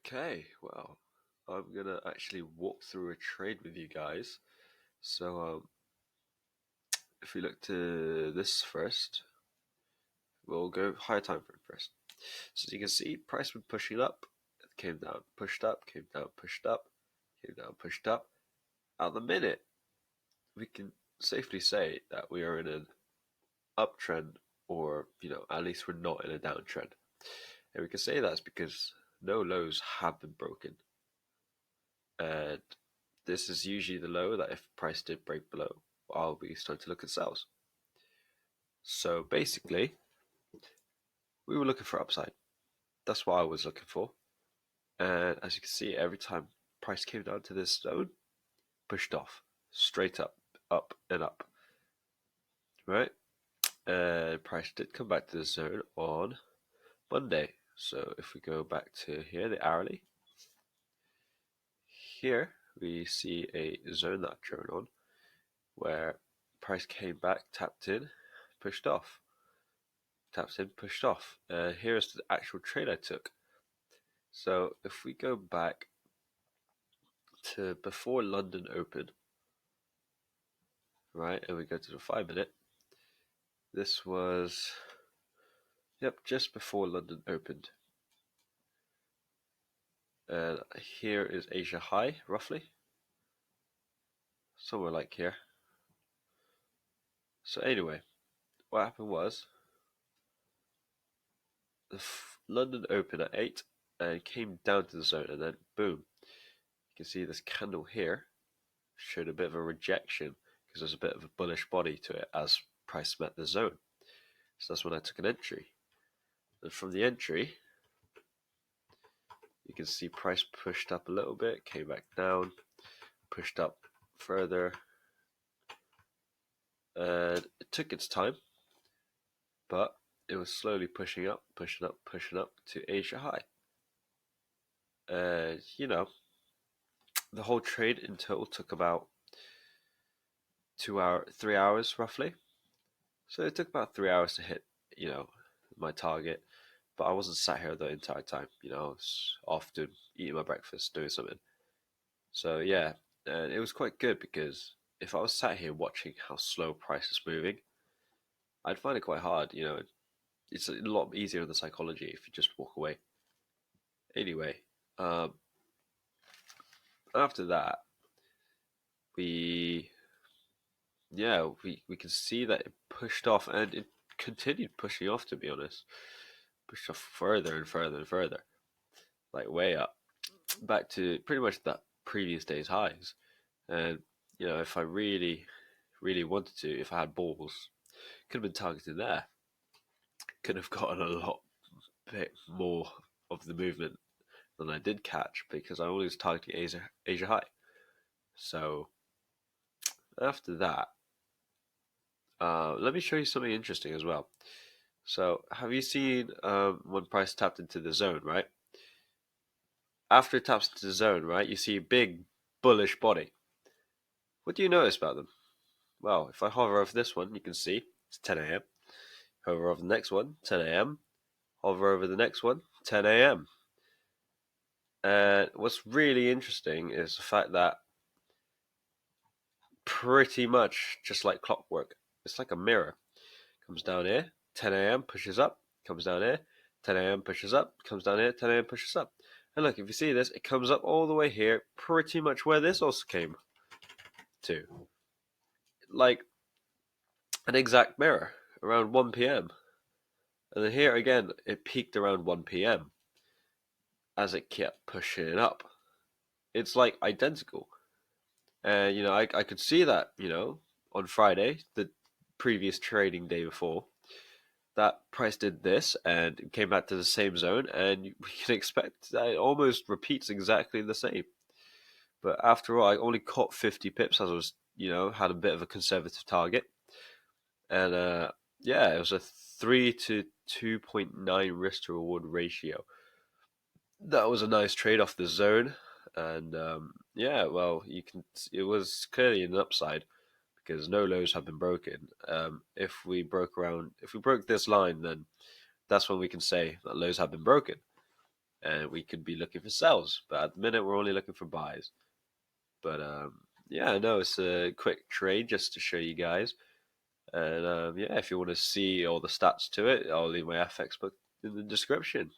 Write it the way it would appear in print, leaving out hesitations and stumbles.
Okay, well, I'm gonna actually walk through a trade with you guys. So, if we look to this first, we'll go higher time frame first. So as you can see, price been pushing up, it came down, pushed up, came down, pushed up, came down, pushed up. At the minute, we can safely say that we are in an uptrend, or at least we're not in a downtrend. And we can say that's because no lows have been broken. And this is usually the low that if price did break below, I'll be starting to look at sells. So basically, we were looking for upside. That's what I was looking for. And as you can see, every time price came down to this zone, pushed off, straight up, up and up, right? And price did come back to the zone on Monday. So if we go back to here, the hourly, here we see a zone that I've drawn on where price came back, tapped in, pushed off, taps in, pushed off. Here's the actual trade I took. So if we go back to before London opened, right, and we go to the 5 minute, this was, yep, just before London opened. And here is Asia high, roughly, somewhere like here. So anyway, what happened was the London opened at 8 and came down to the zone, and then boom, you can see this candle here showed a bit of a rejection because there's a bit of a bullish body to it as price met the zone. So that's when I took an entry. And from the entry, you can see price pushed up a little bit, came back down, pushed up further, and it took its time, but it was slowly pushing up, pushing up, pushing up to Asia high. And the whole trade in total took about 3 hours roughly. So it took about 3 hours to hit, my target. But I wasn't sat here the entire time. I was often eating my breakfast, doing something. So yeah, and it was quite good because if I was sat here watching how slow price is moving, I'd find it quite hard. It's a lot easier in the psychology if you just walk away. Anyway, after that, we we can see that it pushed off, and it continued pushing off. To be honest, pushed off further and further and further, like way up, back to pretty much that previous day's highs. And if I really, really wanted to, if I had balls, could have been targeted there. Could have gotten a lot bit more of the movement than I did catch because I only was targeting Asia high. So after that, let me show you something interesting as well. So have you seen when price tapped into the zone, right? After it taps into the zone, right, you see a big bullish body. What do you notice about them? Well, if I hover over this one, you can see it's 10 a.m. Hover over the next one, 10 a.m. Hover over the next one, 10 a.m. And what's really interesting is the fact that pretty much just like clockwork, it's like a mirror. Comes down here, 10 a.m. pushes up, comes down here, 10 a.m. pushes up, comes down here, 10 a.m. pushes up. And look, if you see this, it comes up all the way here, pretty much where this also came to. Like an exact mirror around 1 p.m. And then here again, it peaked around 1 p.m. as it kept pushing up. It's like identical. And, I could see that, on Friday, the previous trading day before, that price did this and came back to the same zone. And we can expect that it almost repeats exactly the same. But after all, I only caught 50 pips as I was, had a bit of a conservative target. And yeah, it was a 3 to 2.9 risk to reward ratio. That was a nice trade off the zone. And yeah, well, it was clearly an upside because no lows have been broken. If we broke this line, then that's when we can say that lows have been broken. and we could be looking for sells. But at the minute, we're only looking for buys. But yeah, I know it's a quick trade just to show you guys. And yeah, if you want to see all the stats to it, I'll leave my FX book in the description.